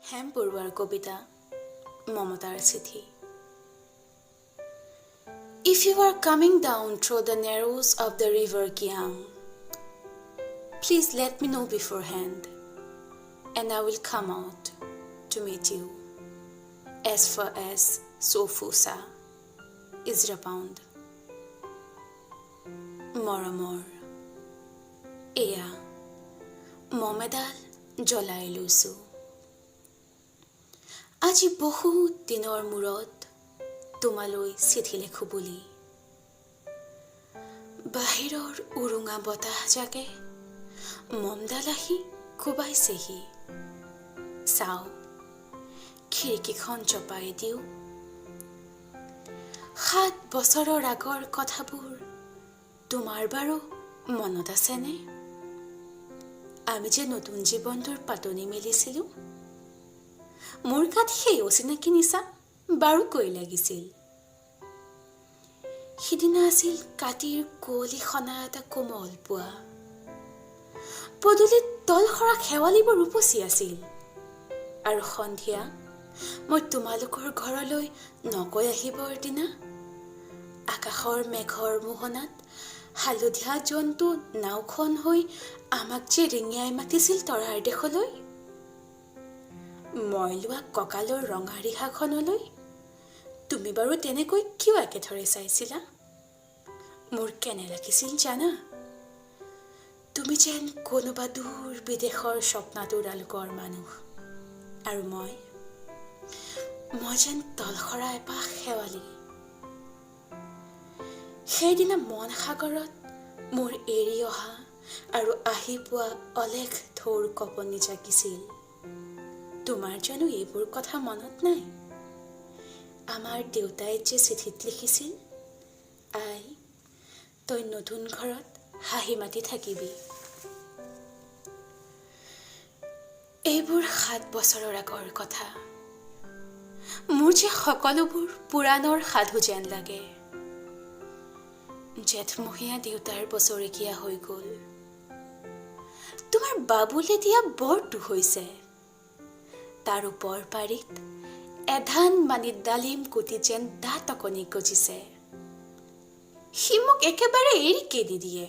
হেম বৰুৱাৰ কবিতা মমতাৰ চিঠি। If you are coming down through the narrows of the river Kiang, please let me know beforehand, and I will come out to meet you as far as Sofusa is Rapound. মৰমৰ এয়া মমেদাল জ্বলাই লৈছোঁ। আজি বহুত দিনৰ মূৰত তোমালৈ চিঠি লিখোঁ বুলি। বাহিৰৰ উৰুঙা বতাহ জাগে মমদাল আহি কোবাইছেহি। চাওঁ খিৰিকীখন চপাই দিওঁ। 7 বছৰৰ আগৰ কথাবোৰ তোমাৰ বাৰু মনত আছেনে? আমি যে নতুন জীৱনটোৰ পাতনি মেলিছিলোঁ। মোৰ গাত সেই অচিনাকি নিচা বাৰুকৈ লাগিছিল। সিদিনা আছিল কাতিৰ কুঁৱলী সনা এটা কোমল পুৱা। পদূলিত তলসৰা শেৱালিবোৰ উপচি আছিল। আৰু সন্ধিয়া মই তোমালোকৰ ঘৰলৈ নগৈ আহিবৰ দিনা আকাশৰ মেঘৰ মোহনাত হালধীয়া জন্তু নাওখন হৈ আমাক যে ৰিঙিয়াই মাতিছিল তৰাৰ দেশলৈ। মই লোৱা কঁকালৰ ৰঙা ৰিহাখনলৈ তুমি বাৰু তেনেকৈ কিয় একেথৰে চাইছিলা? মোৰ কেনে লাগিছিল জানা? তুমি যেন কোনোবা দূৰ বিদেশৰ স্বপ্নাতুৰ আলোকৰ মানুহ, আৰু মই যেন তলসৰা এপাহ শেৱালি। সেইদিনা মন সাগৰত মোৰ এৰি অহা আৰু আহি পোৱা অলেখ ঢৌৰ কঁপনি জাগিছিল। তোমাৰ জানো এইবোৰ কথা মনত নাই? আমাৰ দেউতাই যে চিঠিত লিখিছিল, আই তই নতুন ঘৰত হাঁহি মাতি থাকিবি। এইবোৰ 7 বছৰৰ আগৰ কথা। মোৰ যে সকলোবোৰ পুৰাণৰ সাধু যেন লাগে। জেঠমহীয়া দেউতাৰ বছৰেকীয়া হৈ গ'ল। তোমাৰ বাবুলে দিয়া বৰটো হৈছে। তাৰ ওপৰ পাৰিত এধান মানিত ডালিম কুটি যেন দাঁত অকণি গজিছে। সি মোক একেবাৰে এৰিকে দি দিয়ে।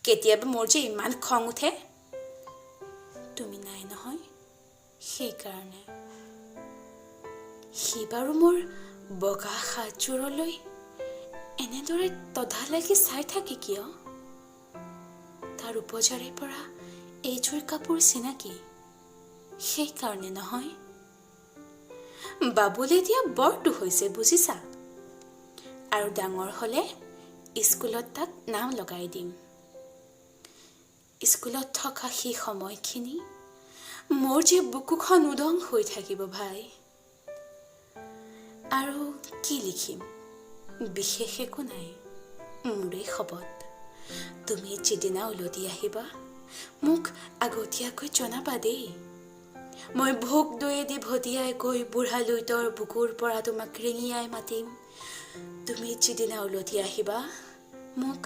কেতিয়াবা মোৰ যে ইমান খং উঠে। তুমি নাই নহয়, সেইকাৰণে। সি বাৰু মোৰ বগা হাতযোৰলৈ এনেদৰে তধা লাগি চাই থাকে কিয়? তাৰ উপজাৰে পৰা এইযোৰ কাপোৰ চিনাকি, সেইকাৰণে নহয়। বাবুলে দিয়া বৰটো হৈছে বুজিছা। আৰু ডাঙৰ হ'লে স্কুলত তাক নাম লগাই দিম। স্কুলত থকা সেই সময়খিনি মোৰ যে বুকুখন উদং হৈ থাকিব ভাই। আৰু কি লিখিম? বিশেষ একো নাই। মোৰে শপত, তুমি যিদিনা উলটি আহিবা মোক আগতীয়াকৈ জনাবা দেই। মই ভোগ দৈয়েদি ভটিয়াই গৈ বুঢ়া লুইতৰ বুকুৰ পৰা তোমাক ৰিঙিয়াই মাতিম। তুমি যিদিনা উলটি আহিবা মোক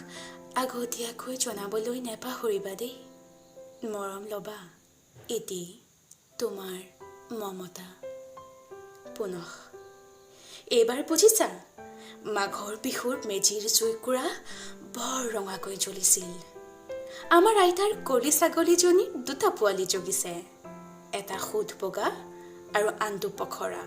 আগতীয়াকৈ জনাবলৈ নেপাহৰিবা দেই। মৰম ল'বা। এটি তোমাৰ মমতা। পুনঃ এইবাৰ বুজিছা, মাঘৰ বিহুৰ মেজিৰ জুইকুৰা বৰ ৰঙাকৈ জ্বলিছিল। আমাৰ আইতাৰ কলি ছাগলীজনী 2টা পোৱালি জগিছে। এটা সুধ বগা আৰু আনটো পখৰা।